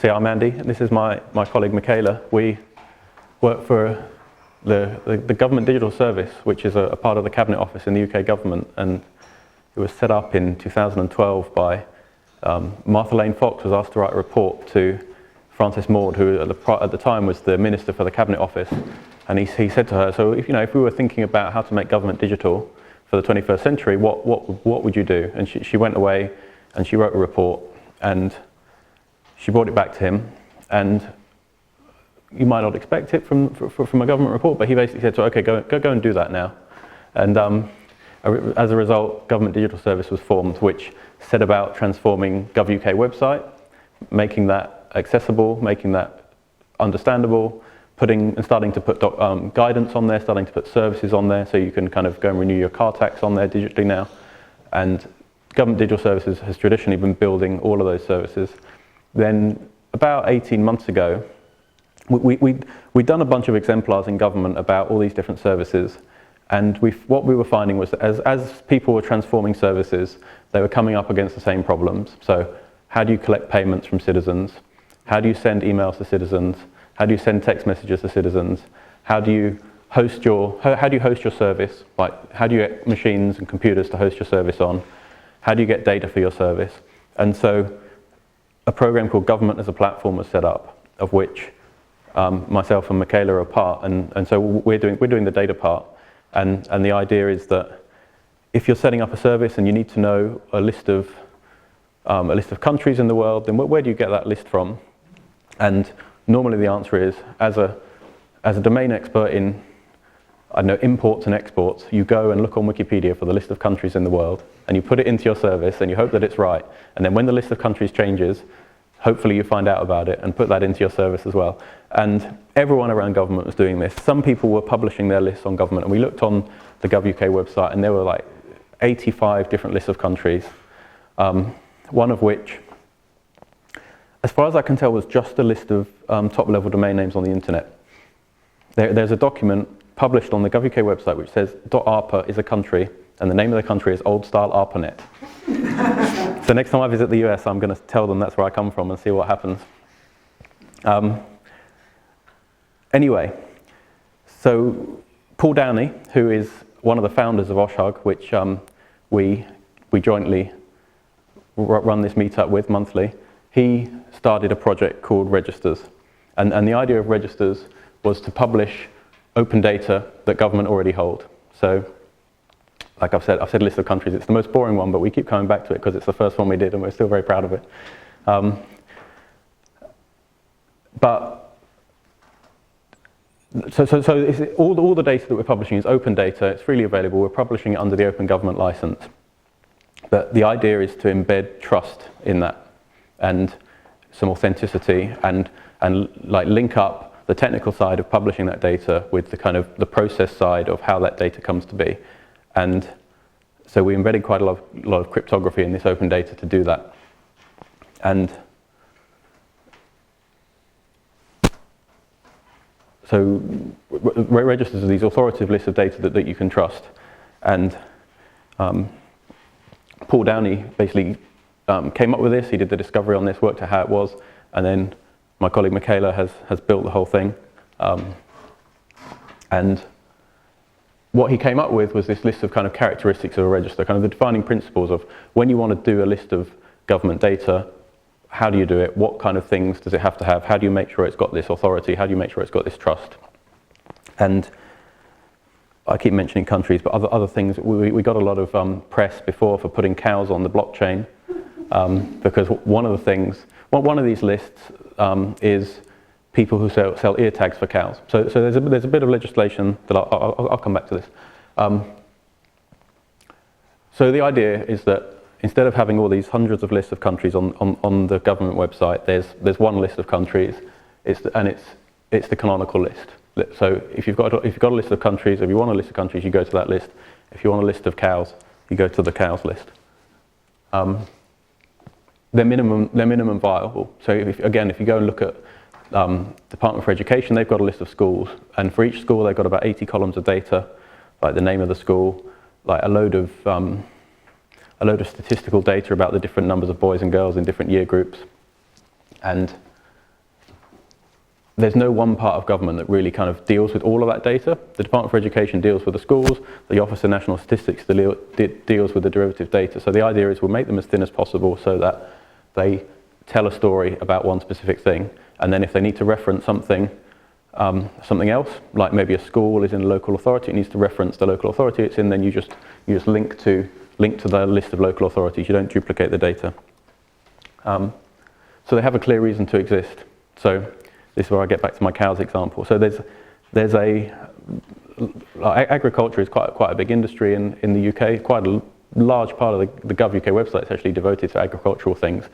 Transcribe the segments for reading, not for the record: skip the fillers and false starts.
See, I'm Andy, and this is my colleague Michaela. We work for the Government Digital Service, which is a part of the Cabinet Office in the UK government, and it was set up in 2012 by Martha Lane Fox was asked to write a report to Frances Maud, who at the time was the Minister for the Cabinet Office, and he said to her, so if we were thinking about how to make government digital for the 21st century, what would you do? And she went away and she wrote a report, and she brought it back to him, and you might not expect it from a government report, but he basically said, so okay, go and do that now. And as a result, Government Digital Service was formed, which set about transforming GovUK website, making that accessible, making that understandable, starting to put guidance on there, starting to put services on there, so you can kind of go and renew your car tax on there digitally now. And Government Digital Services has traditionally been building all of those services. Then about 18 months ago, we'd done a bunch of exemplars in government about all these different services, and what we were finding was that as people were transforming services, they were coming up against the same problems. So how do you collect payments from citizens? How do you send emails to citizens? How do you send text messages to citizens? How do you host your service? Like, how do you get machines and computers to host your service on? How do you get data for your service? And so a program called Government as a Platform was set up, of which myself and Michaela are a part, and so we're doing the data part, and the idea is that if you're setting up a service and you need to know a list of countries in the world, then where do you get that list from? And normally the answer is, as a domain expert in, I don't know, imports and exports, you go and look on Wikipedia for the list of countries in the world, and you put it into your service, and you hope that it's right. And then when the list of countries changes, hopefully you find out about it and put that into your service as well. And everyone around government was doing this. Some people were publishing their lists on government, and we looked on the GovUK website, and there were like 85 different lists of countries, one of which, as far as I can tell, was just a list of top-level domain names on the internet. There's a document published on the GovUK website which says .arpa is a country, and the name of the country is Old Style ARPANET. So next time I visit the US, I'm going to tell them that's where I come from and see what happens. Anyway, so Paul Downey, who is one of the founders of OSSG, which we jointly run this meetup with monthly, he started a project called Registers. And the idea of Registers was to publish open data that government already hold. So, like I've said list of countries. It's the most boring one, but we keep coming back to it because it's the first one we did, and we're still very proud of it. So all the data that we're publishing is open data. It's freely available. We're publishing it under the Open Government License. But the idea is to embed trust in that, and some authenticity, and like link up the technical side of publishing that data with the kind of the process side of how that data comes to be. And so we embedded quite a lot of cryptography in this open data to do that. And so registers are these authoritative lists of data that you can trust. And Paul Downey basically came up with this. He did the discovery on this, worked out how it was, and then my colleague Michaela has built the whole thing. And what he came up with was this list of kind of characteristics of a register, kind of the defining principles of when you want to do a list of government data, how do you do it? What kind of things does it have to have? How do you make sure it's got this authority? How do you make sure it's got this trust? And I keep mentioning countries, but other things, we got a lot of press before for putting cows on the blockchain, because one of these lists is people who sell ear tags for cows. So there's a bit of legislation that I'll come back to this. So the idea is that instead of having all these hundreds of lists of countries on the government website, there's one list of countries, it's the canonical list. So if you've got a list of countries, if you want a list of countries, you go to that list. If you want a list of cows, you go to the cows list. They're minimum viable. So if you go and look at Department for Education, they've got a list of schools, and for each school they've got about 80 columns of data, like the name of the school, like a load of statistical data about the different numbers of boys and girls in different year groups, and there's no one part of government that really kind of deals with all of that data. The Department for Education deals with the schools, the Office of National Statistics deals with the derivative data. So the idea is we'll make them as thin as possible so that they tell a story about one specific thing, and then if they need to reference something else, like maybe a school is in a local authority, it needs to reference the local authority it's in, then you just link to the list of local authorities. You don't duplicate the data. So they have a clear reason to exist. So this is where I get back to my cows example. So agriculture is quite a big industry in the UK. Quite a large part of the Gov UK website is actually devoted to agricultural things.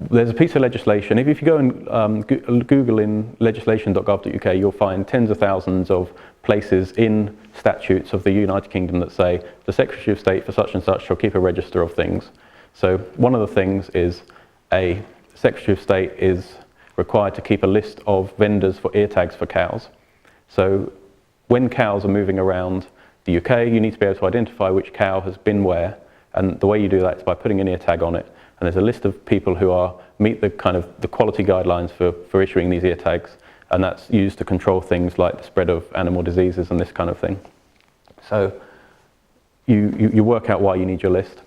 There's a piece of legislation. If you go and Google in legislation.gov.uk, you'll find tens of thousands of places in statutes of the United Kingdom that say the Secretary of State for such and such shall keep a register of things. So one of the things is a Secretary of State is required to keep a list of vendors for ear tags for cows. So when cows are moving around the UK, you need to be able to identify which cow has been where, and the way you do that is by putting an ear tag on it. And there's a list of people who meet the quality guidelines for issuing these ear tags, and that's used to control things like the spread of animal diseases and this kind of thing. So you work out why you need your list.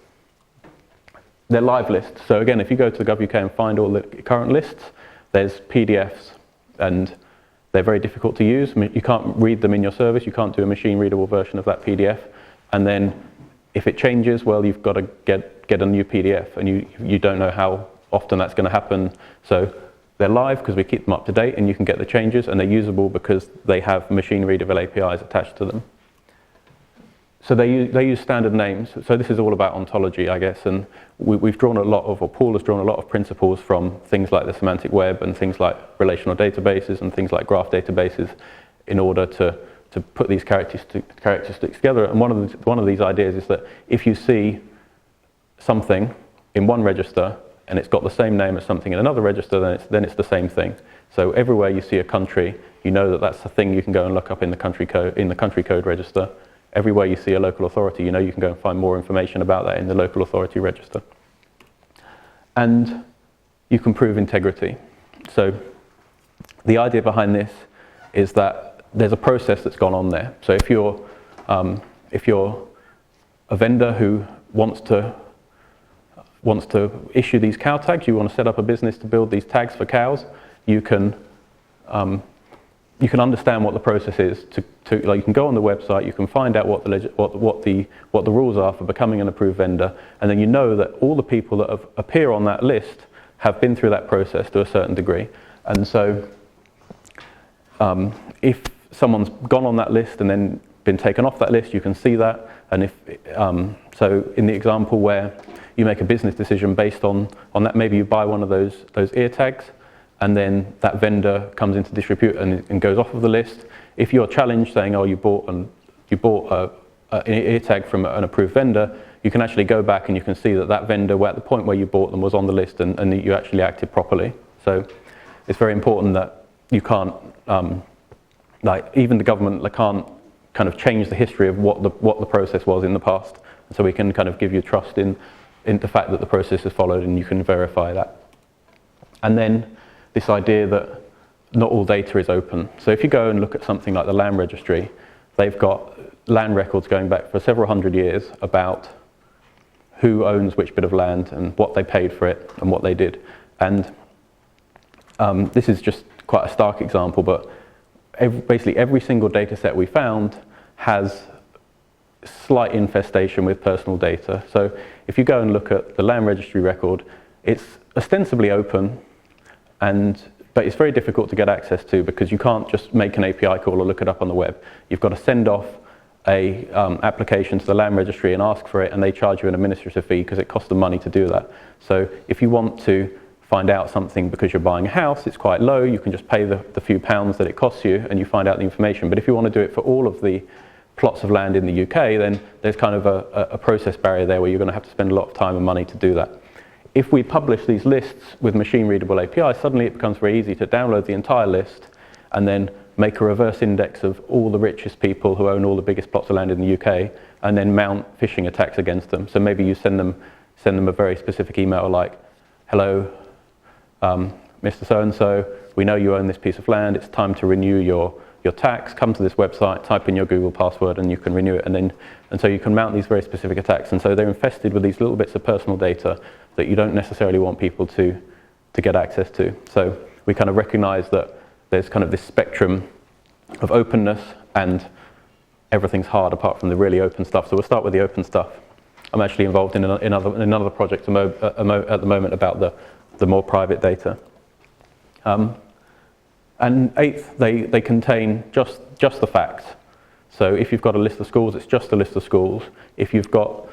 They're live lists. So again, if you go to the Gov UK and find all the current lists, there's PDFs, and they're very difficult to use. You can't read them in your service. You can't do a machine readable version of that PDF. And then if it changes, well, you've got to get a new PDF, and you don't know how often that's going to happen. So they're live because we keep them up to date, and you can get the changes, and they're usable because they have machine readable APIs attached to them. So they use standard names. So this is all about ontology, I guess, and we've drawn a lot of, or Paul has drawn a lot of principles from things like the semantic web and things like relational databases and things like graph databases in order to put these characteristics together. And one of these ideas is that if you see something in one register and it's got the same name as something in another register, then it's the same thing. So everywhere you see a country, you know that that's the thing you can go and look up in the country code register. Everywhere you see a local authority, you know you can go and find more information about that in the local authority register. And you can prove integrity. So the idea behind this is that there's a process that's gone on there. So if you're a vendor who wants to issue these cow tags, you want to set up a business to build these tags for cows, you can understand what the process is. Like you can go on the website, you can find out what the rules are for becoming an approved vendor, and then you know that all the people that appear on that list have been through that process to a certain degree. And so, if someone's gone on that list and then been taken off that list, you can see that. And so in the example where you make a business decision based on that, maybe you buy one of those ear tags, and then that vendor comes into disrepute and goes off of the list. If you're challenged saying, oh, you bought an ear tag from an approved vendor, you can actually go back and you can see that vendor, at the point where you bought them, was on the list and that you actually acted properly. So it's very important that you can't, even the government can't kind of change the history of what the process was in the past. And so we can kind of give you trust in the fact that the process is followed, and you can verify that. And then this idea that not all data is open. So if you go and look at something like the land registry, they've got land records going back for several hundred years about who owns which bit of land and what they paid for it and what they did. And this is just quite a stark example, but basically every single data set we found has slight infestation with personal data. So if you go and look at the land registry record, it's ostensibly open, but it's very difficult to get access to because you can't just make an API call or look it up on the web. You've got to send off a application to the land registry and ask for it, and they charge you an administrative fee because it costs them money to do that. So if you want to find out something because you're buying a house, it's quite low. You can just pay the few pounds that it costs you and you find out the information. But if you want to do it for all of the plots of land in the UK, then there's kind of a process barrier there where you're going to have to spend a lot of time and money to do that. If we publish these lists with machine readable APIs, suddenly it becomes very easy to download the entire list and then make a reverse index of all the richest people who own all the biggest plots of land in the UK, and then mount phishing attacks against them. So maybe you send them a very specific email like, hello, Mr. So-and-so, we know you own this piece of land, it's time to renew your tax, come to this website, type in your Google password and you can renew it, and so you can mount these very specific attacks. And so they're infested with these little bits of personal data that you don't necessarily want people to get access to. So we kind of recognize that there's kind of this spectrum of openness, and everything's hard apart from the really open stuff. So we'll start with the open stuff. I'm actually involved in another project at the moment about the more private data. And eighth, they contain just the facts. So if you've got a list of schools, it's just a list of schools. If you've got,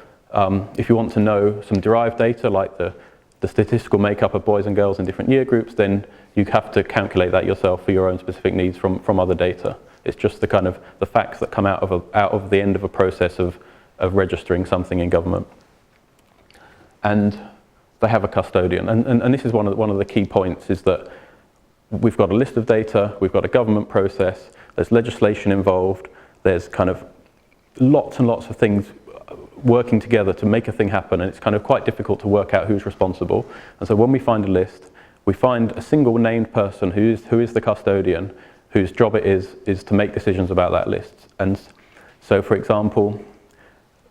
if you want to know some derived data, like the statistical makeup of boys and girls in different year groups, then you have to calculate that yourself for your own specific needs from other data. It's just the kind of the facts that come out of the end of a process of registering something in government. And they have a custodian. And this is one of the key points, is that we've got a list of data, we've got a government process, there's legislation involved, there's kind of lots and lots of things working together to make a thing happen, and it's kind of quite difficult to work out who's responsible. And so when we find a list, we find a single named person who is the custodian, whose job it is to make decisions about that list. And so, for example,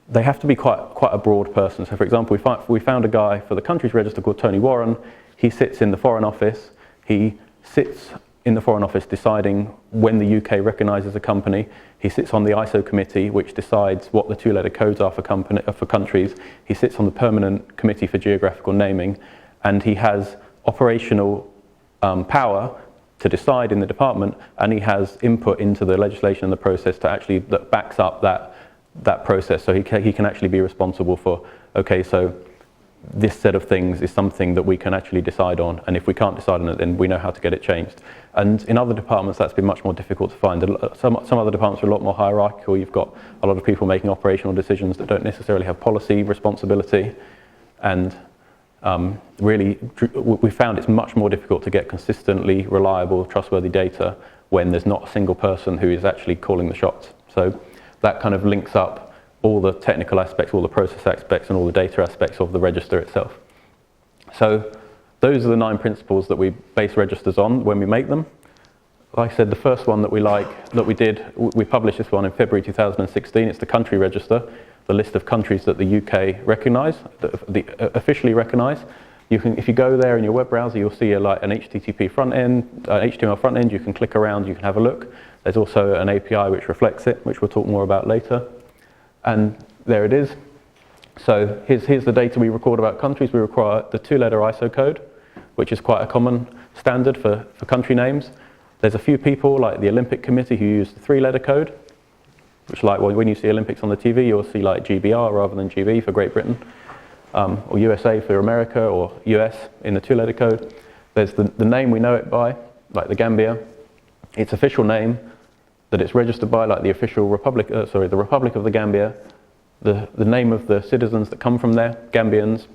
they have to be quite a broad person. So, for example, we found a guy for the country's register called Tony Warren. He sits in the Foreign Office. He sits in the Foreign Office deciding when the UK recognises a company. He sits on the ISO committee, which decides what the two-letter codes are for countries. He sits on the permanent committee for geographical naming, and he has operational power to decide in the department, and he has input into the legislation and the process that backs up that process. So he can actually be responsible for, okay, so this set of things is something that we can actually decide on, and if we can't decide on it, then we know how to get it changed. And in other departments, that's been much more difficult to find. Some other departments are a lot more hierarchical. You've got a lot of people making operational decisions that don't necessarily have policy responsibility, and really, we found it's much more difficult to get consistently reliable, trustworthy data when there's not a single person who is actually calling the shots. So that kind of links up all the technical aspects, all the process aspects, and all the data aspects of the register itself. So those are the 9 principles that we base registers on when we make them. Like I said, the first one that we published this one in February 2016. It's the country register, the list of countries that the UK recognise, officially recognise. If you go there in your web browser, you'll see an HTTP front end, HTML front end. You can click around, you can have a look. There's also an API which reflects it, which we'll talk more about later. And there it is. So here's the data we record about countries. We require the 2-letter ISO code, which is quite a common standard for country names. There's a few people, like the Olympic Committee, who use the 3-letter code, which, like, when you see Olympics on the TV, you'll see like GBR rather than GB for Great Britain, or USA for America, or US in the 2-letter code. There's the name we know it by, like the Gambia, its official name that it's registered by, like the official Republic, the Republic of the Gambia, the name of the citizens that come from there, Gambians,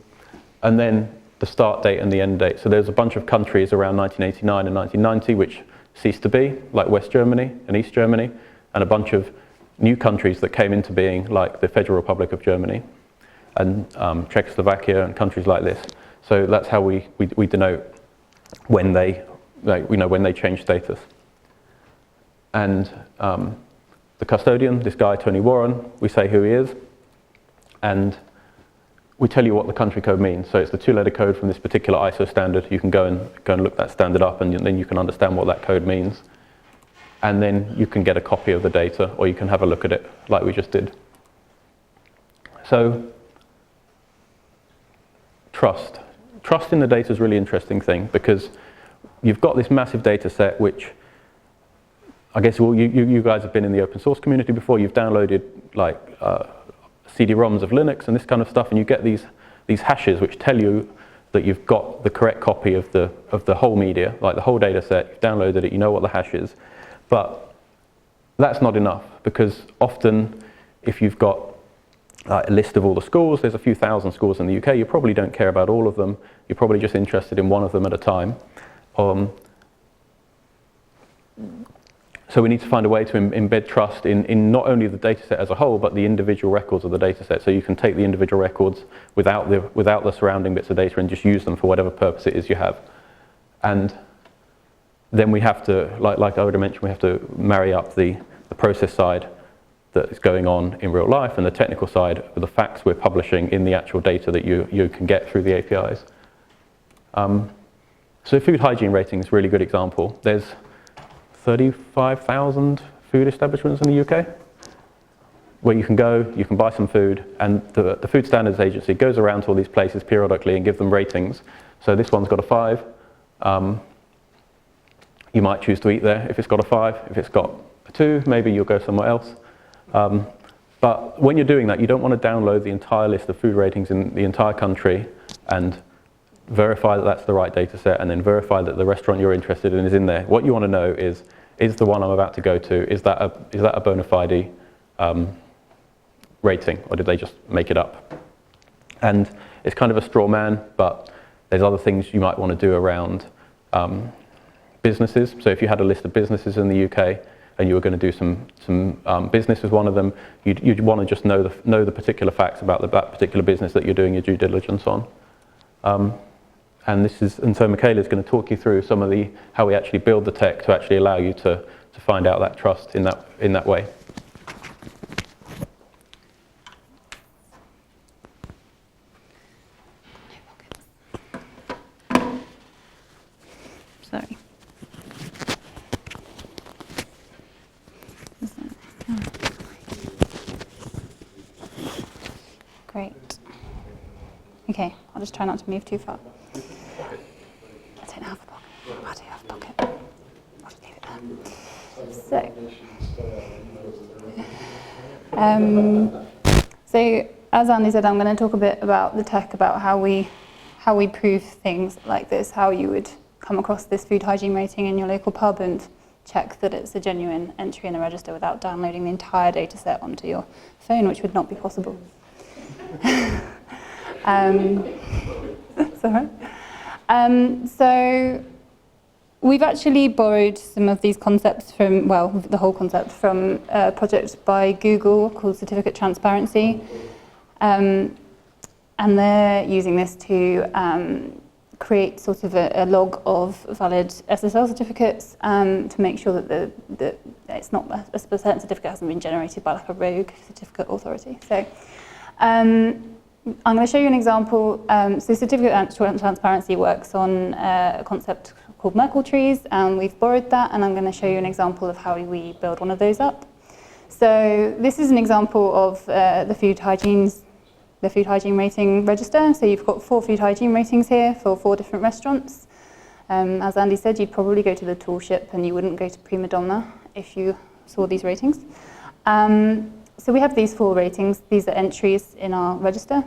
and then the start date and the end date. So there's a bunch of countries around 1989 and 1990 which ceased to be, like West Germany and East Germany, and a bunch of new countries that came into being, like the Federal Republic of Germany and Czechoslovakia and countries like this. So that's how we denote when they, when they change status. And the custodian, this guy Tony Warren, we say who he is, and we tell you what the country code means. So it's the 2-letter code from this particular ISO standard. You can go and look that standard up, and then you can understand what that code means. And then you can get a copy of the data, or you can have a look at it like we just did. So trust. Trust in the data is a really interesting thing, because you've got this massive data set which, I guess, well, you guys have been in the open source community before. You've downloaded like CD-ROMs of Linux and this kind of stuff, and you get these hashes which tell you that you've got the correct copy of the whole media, like the whole data set. You've downloaded it, you know what the hash is. But that's not enough, because often if you've got a list of all the schools, there's a few thousand schools in the UK, you probably don't care about all of them. You're probably just interested in one of them at a time. So we need to find a way to embed trust in not only the data set as a whole, but the individual records of the data set. So you can take the individual records without the surrounding bits of data and just use them for whatever purpose it is you have. And then we have to, like I already mentioned, we have to marry up the process side that is going on in real life and the technical side with the facts we're publishing in the actual data that you can get through the APIs. So food hygiene rating is a really good example. There's 35,000 food establishments in the UK where you can go, you can buy some food, and the Food Standards Agency goes around to all these places periodically and give them ratings. So this one's got a 5. You might choose to eat there if it's got a 5. If it's got a 2, maybe you'll go somewhere else. But when you're doing that, you don't want to download the entire list of food ratings in the entire country and verify that that's the right data set, and then verify that the restaurant you're interested in is in there. What you want to know is the one I'm about to go to, is that a bona fide rating, or did they just make it up? And it's kind of a straw man, but there's other things you might want to do around businesses. So if you had a list of businesses in the UK and you were going to do some business with one of them, you'd want to just know the particular facts about that particular business that you're doing your due diligence on. And so Michaela is going to talk you through some of how we actually build the tech to actually allow you to find out that trust in that way. Sorry. Great. Okay, I'll just try not to move too far. I don't have a pocket. I do have a pocket. I'll just leave it there. So as Andy said, I'm going to talk a bit about the tech, about how we prove things like this, how you would come across this food hygiene rating in your local pub and check that it's a genuine entry in a register without downloading the entire data set onto your phone, which would not be possible. Sorry. So we've actually borrowed some of these concepts from, well, the whole concept from a project by Google called Certificate Transparency. And they're using this to create sort of a log of valid SSL certificates to make sure that it's not a certain certificate hasn't been generated by like a rogue certificate authority. So I'm going to show you an example. So certificate transparency works on a concept called Merkle trees, and we've borrowed that, and I'm going to show you an example of how we build one of those up. So this is an example of the food hygiene rating register. So you've got 4 food hygiene ratings here for 4 different restaurants. As Andy said, you'd probably go to the Toolship and you wouldn't go to Prima Donna if you saw these ratings. So we have these 4 ratings. These are entries in our register.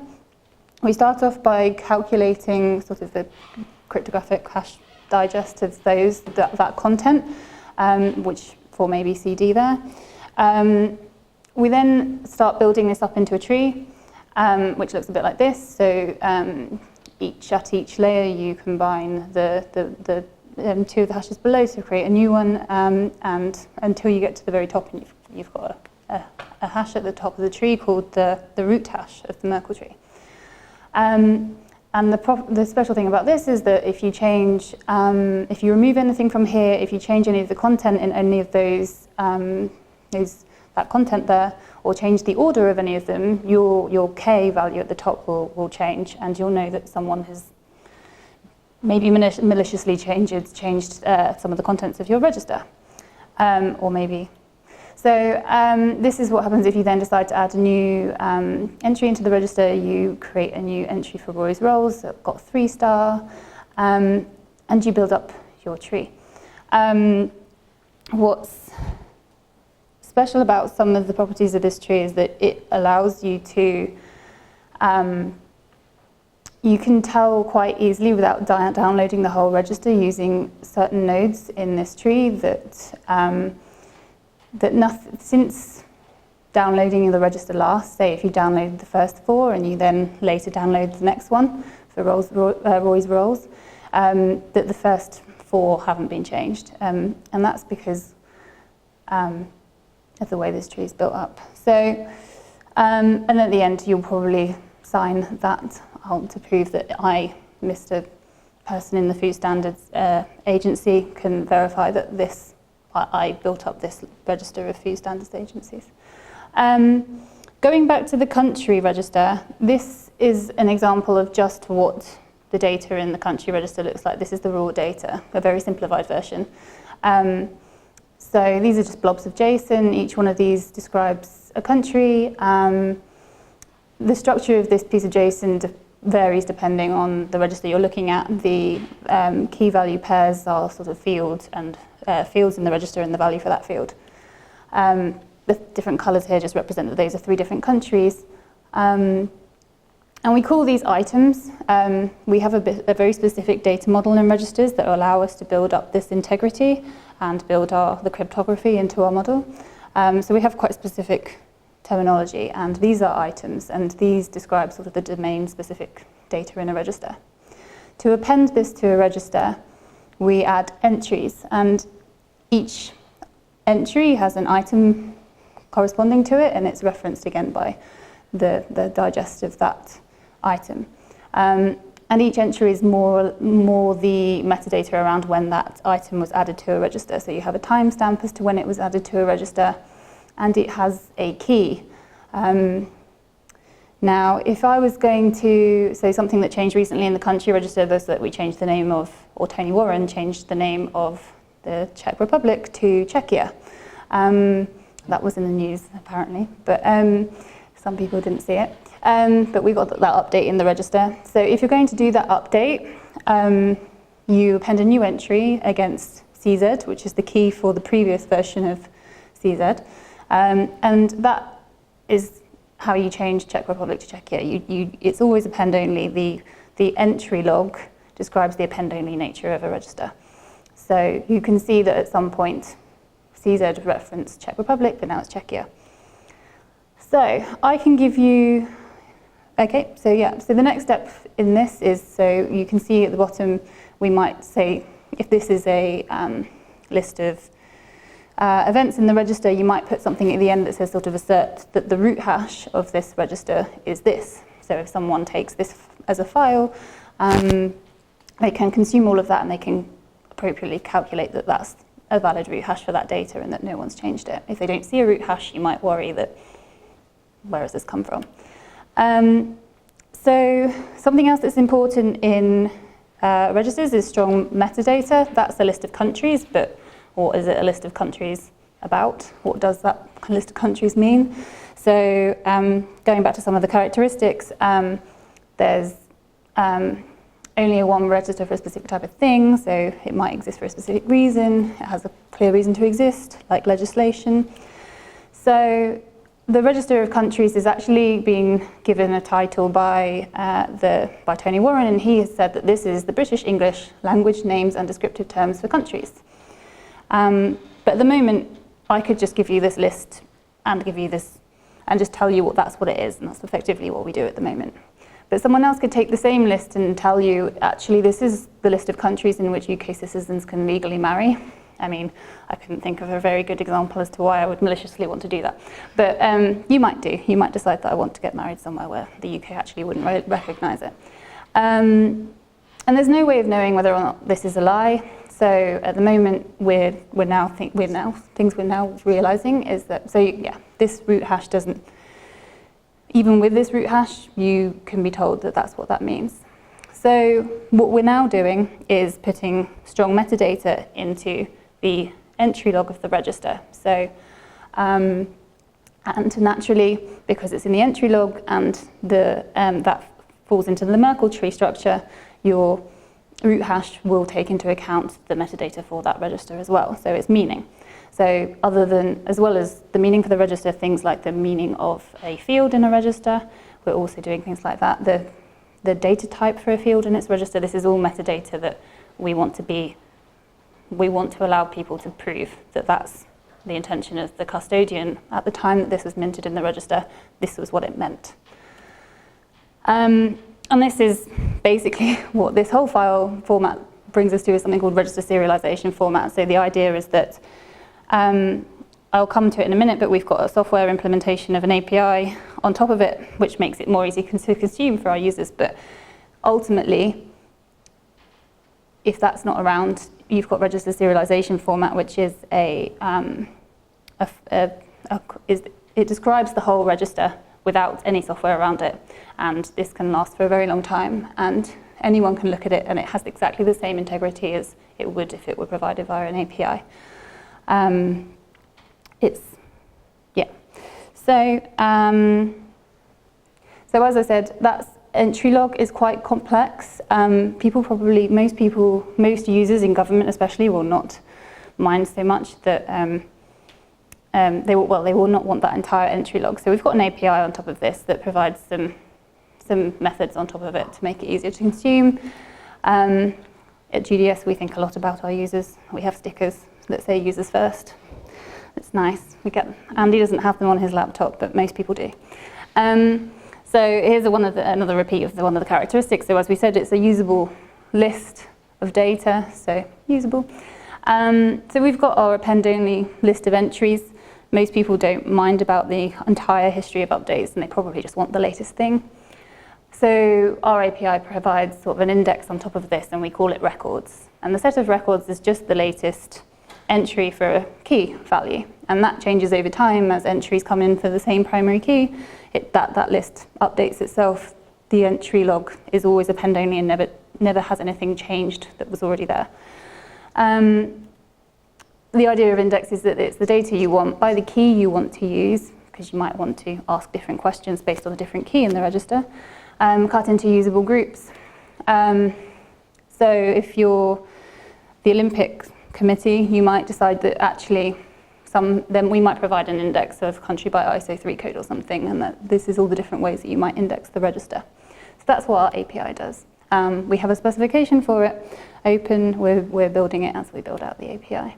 We start off by calculating sort of the cryptographic hash digest of that content, which form A, B, C, D there. We then start building this up into a tree, which looks a bit like this. So at each layer, you combine the 2 of the hashes below to create a new one, and until you get to the very top, and you've got a hash at the top of the tree called the root hash of the Merkle tree. And the special thing about this is that if you change, if you remove anything from here, if you change any of the content in any of that content there, or change the order of any of them, your K value at the top will change, and you'll know that someone has maybe maliciously changed some of the contents of your register, or maybe. So this is what happens if you then decide to add a new entry into the register. You create a new entry for Roy's Rolls, so it's got 3-star, and you build up your tree. What's special about some of the properties of this tree is that it allows you to, you can tell quite easily without downloading the whole register using certain nodes in this tree that since downloading the register last, say if you downloaded the first 4 and you then later download the next one for Roy's Rolls, that the first 4 haven't been changed. And that's because of the way this tree is built up. So, and at the end, you'll probably sign that to prove that I, Mr. person in the Food Standards Agency can verify that I built up this register of food standards agencies. Going back to the country register, this is an example of just what the data in the country register looks like. This is the raw data, a very simplified version. So these are just blobs of JSON. Each one of these describes a country. The structure of this piece of JSON varies depending on the register you're looking at. The key value pairs are sort of fields in the register and the value for that field. The different colours here just represent that those are 3 different countries. And we call these items. We have a very specific data model in registers that allow us to build up this integrity and build the cryptography into our model. So we have quite specific terminology, and these are items, and these describe sort of the domain-specific data in a register. To append this to a register, we add entries, and each entry has an item corresponding to it, and it's referenced again by the digest of that item. And each entry is more the metadata around when that item was added to a register. So you have a timestamp as to when it was added to a register, and it has a key. Now, if I was going to say something that changed recently in the country register was that we changed the name of, or Tony Warren changed the name of the Czech Republic to Czechia. That was in the news, apparently, but some people didn't see it. But we got that update in the register. So if you're going to do that update, you append a new entry against CZ, which is the key for the previous version of CZ. And that is how you change Czech Republic to Czechia. It's always append only. The entry log describes the append only nature of a register. So you can see that at some point CZ referenced Czech Republic, but now it's Czechia. So I can give you, okay, so yeah, so the next step in this is, so you can see at the bottom, we might say, if this is a list of events in the register, you might put something at the end that says sort of assert that the root hash of this register is this. So if someone takes this as a file, they can consume all of that and they can appropriately calculate that that's a valid root hash for that data and that no one's changed it. If they don't see a root hash, you might worry that, where has this come from? So something else that's important in registers is strong metadata. That's a list of countries, but what is it a list of countries about? What does that list of countries mean? So going back to some of the characteristics, there's only one register for a specific type of thing, so it might exist for a specific reason. It has a clear reason to exist, like legislation. So the register of countries is actually being given a title by Tony Warren, and he has said that this is the British English language names and descriptive terms for countries. But at the moment, I could just give you this list and give you this and just tell you that's what it is, and that's effectively what we do at the moment. But someone else could take the same list and tell you, actually, this is the list of countries in which UK citizens can legally marry. I mean, I couldn't think of a very good example as to why I would maliciously want to do that. But you might do. You might decide that I want to get married somewhere where the UK actually wouldn't recognise it. And there's no way of knowing whether or not this is a lie. So at the moment, we're now realising is that, so yeah, this root hash doesn't, even with this root hash, you can be told that that's what that means. So what we're now doing is putting strong metadata into the entry log of the register. So, and naturally, because it's in the entry log and that falls into the Merkle tree structure, your root hash will take into account the metadata for that register as well, so its meaning. So as well as the meaning for the register, things like the meaning of a field in a register, we're also doing things like that. The data type for a field in its register, this is all metadata that we want to allow people to prove that that's the intention of the custodian at the time that this was minted in the register, this was what it meant. And this is basically what this whole file format brings us to, is something called register serialization format. So the idea is that, I'll come to it in a minute, but we've got a software implementation of an API on top of it, which makes it more easy to consume for our users. But ultimately, if that's not around, you've got register serialization format, which is it describes the whole register without any software around it. And this can last for a very long time. And anyone can look at it, and it has exactly the same integrity as it would if it were provided via an API. So as I said, that's entry log is quite complex. Most users in government especially will not mind so much that they will not want that entire entry log. So we've got an API on top of this that provides some methods on top of it to make it easier to consume. At GDS, we think a lot about our users. We have stickers that say users first. It's nice. Andy doesn't have them on his laptop, but most people do. So here's another repeat of one of the characteristics. So as we said, it's a usable list of data, so usable. So we've got our append-only list of entries. Most people don't mind about the entire history of updates, and they probably just want the latest thing. So our API provides sort of an index on top of this, and we call it records. And the set of records is just the latest entry for a key value. And that changes over time as entries come in for the same primary key. That list updates itself. The entry log is always append only and never has anything changed that was already there. The idea of index is that it's the data you want by the key you want to use, because you might want to ask different questions based on a different key in the register, cut into usable groups. So if you're the Olympic committee, you might decide that actually then we might provide an index of country by ISO 3 code or something, and that this is all the different ways that you might index the register. So that's what our API does. We have a specification for it, open, we're building it as we build out the API.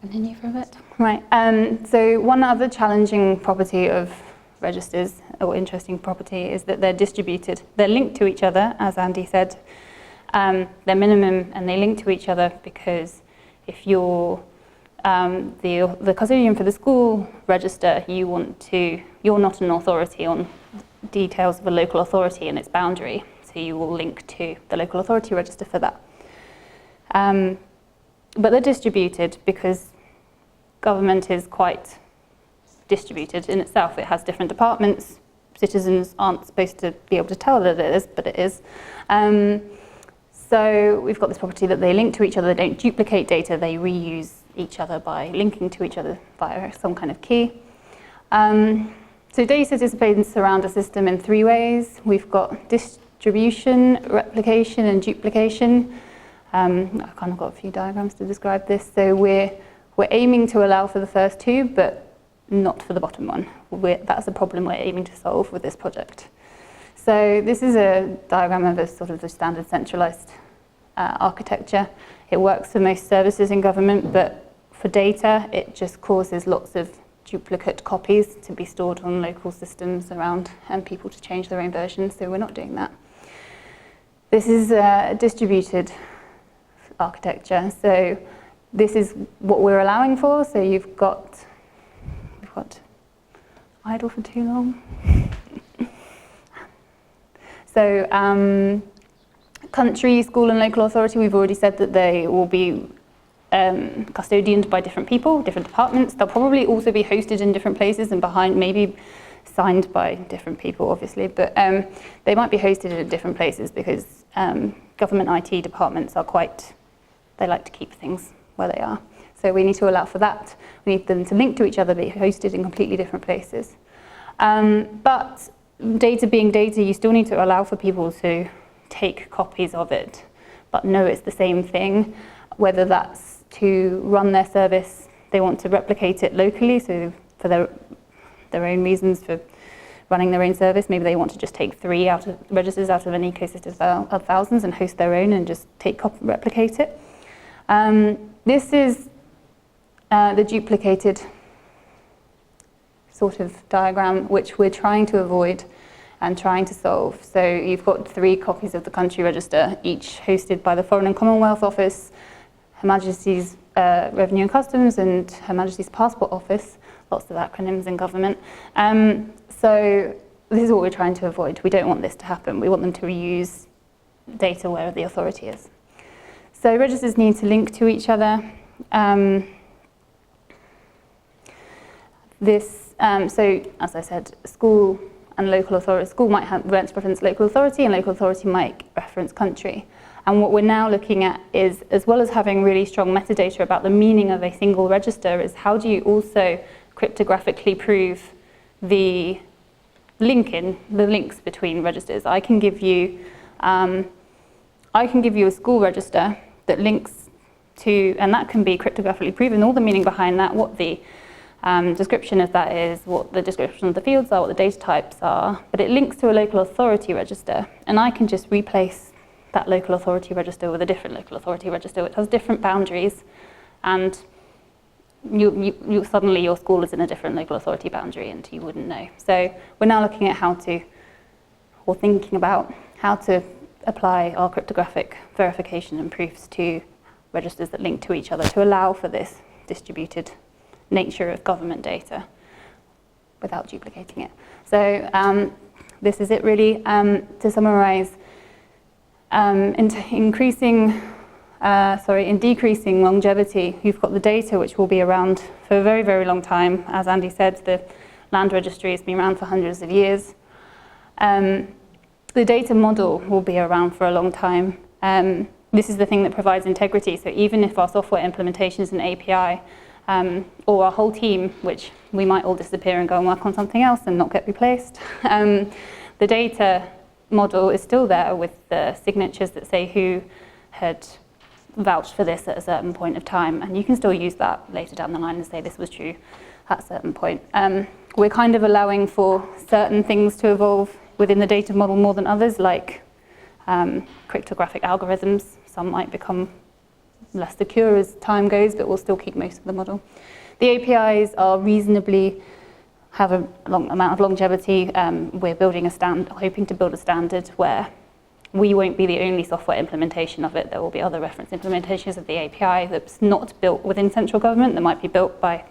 Continue for a bit. Right, so one other challenging property of registers, or interesting property, is that they're distributed. They're linked to each other, as Andy said. They're minimum, and they link to each other because if you're the custodian for the school register, you're not an authority on details of a local authority and its boundary, so you will link to the local authority register for that. But they're distributed because government is quite distributed in itself. It has different departments. Citizens aren't supposed to be able to tell that it is, but it is. So we've got this property that they link to each other. They don't duplicate data. They reuse each other by linking to each other via some kind of key. So data dissipates around a system in 3 ways. We've got distribution, replication, and duplication. I've kind of got a few diagrams to describe this. So we're aiming to allow for the first 2, but not for the bottom one. That's a problem we're aiming to solve with this project. So this is a diagram of a sort of the standard centralized architecture. It works for most services in government, but for data, it just causes lots of duplicate copies to be stored on local systems around and people to change their own versions, so we're not doing that. This is a distributed architecture, so this is what we're allowing for. So we've got idle for too long. So country, school and local authority, we've already said that they will be custodianed by different people, different departments. They'll probably also be hosted in different places and maybe signed by different people, obviously, but they might be hosted at different places because government IT departments they like to keep things where they are. So we need to allow for that. We need them to link to each other, be hosted in completely different places. But data being data, you still need to allow for people to take copies of it, but know it's the same thing, whether that's to run their service, they want to replicate it locally, so for their own reasons for running their own service, maybe they want to just take 3 registers out of an ecosystem of thousands and host their own and just replicate it. This is the duplicated sort of diagram, which we're trying to avoid and trying to solve. So you've got 3 copies of the country register, each hosted by the Foreign and Commonwealth Office, Her Majesty's Revenue and Customs, and Her Majesty's Passport Office, lots of acronyms in government. So this is what we're trying to avoid. We don't want this to happen. We want them to reuse data where the authority is. So registers need to link to each other. So as I said, school and local authority, school might reference local authority and local authority might reference country. And what we're now looking at is, as well as having really strong metadata about the meaning of a single register, is how do you also cryptographically prove the links between registers. I can give you a school register that links to, and that can be cryptographically proven, all the meaning behind that, what the description of that is, what the description of the fields are, what the data types are, but it links to a local authority register, and I can just replace that local authority register with a different local authority register which has different boundaries, and you suddenly your school is in a different local authority boundary and you wouldn't know. So we're now looking at thinking about how to apply our cryptographic verification and proofs to registers that link to each other to allow for this distributed nature of government data without duplicating it. So this is it really. To summarize, in decreasing longevity, you've got the data which will be around for a very, very long time. As Andy said, the land registry has been around for hundreds of years. The data model will be around for a long time. This is the thing that provides integrity. So even if our software implementation is an API, or our whole team, which we might all disappear and go and work on something else and not get replaced, the data model is still there with the signatures that say who had vouched for this at a certain point of time, and you can still use that later down the line and say this was true at a certain point. We're kind of allowing for certain things to evolve within the data model more than others, like cryptographic algorithms. Some might become less secure as time goes, but we'll still keep most of the model. The APIs are have a long amount of longevity. We're hoping to build a standard where we won't be the only software implementation of it. There will be other reference implementations of the API that's not built within central government, that might be built by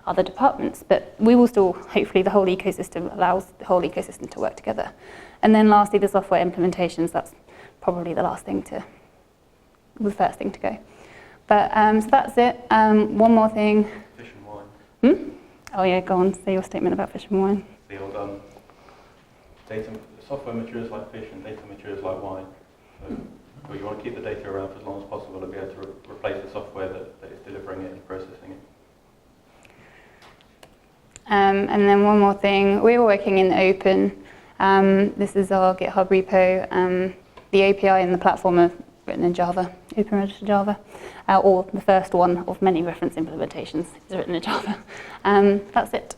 other departments, but we will still, hopefully the whole ecosystem allows the whole ecosystem to work together. And then lastly, the software implementations, that's probably the first thing to go. But so that's it. One more thing. Fish and wine. Oh yeah, go on, say your statement about fish and wine. The old software matures like fish and data matures like wine. So you want to keep the data around for as long as possible to be able to replace the software that is delivering it and processing it. And then one more thing, we were working in open. This is our GitHub repo. The API and the platform are written in Java, Open Register Java, or the first one of many reference implementations is written in Java. That's it.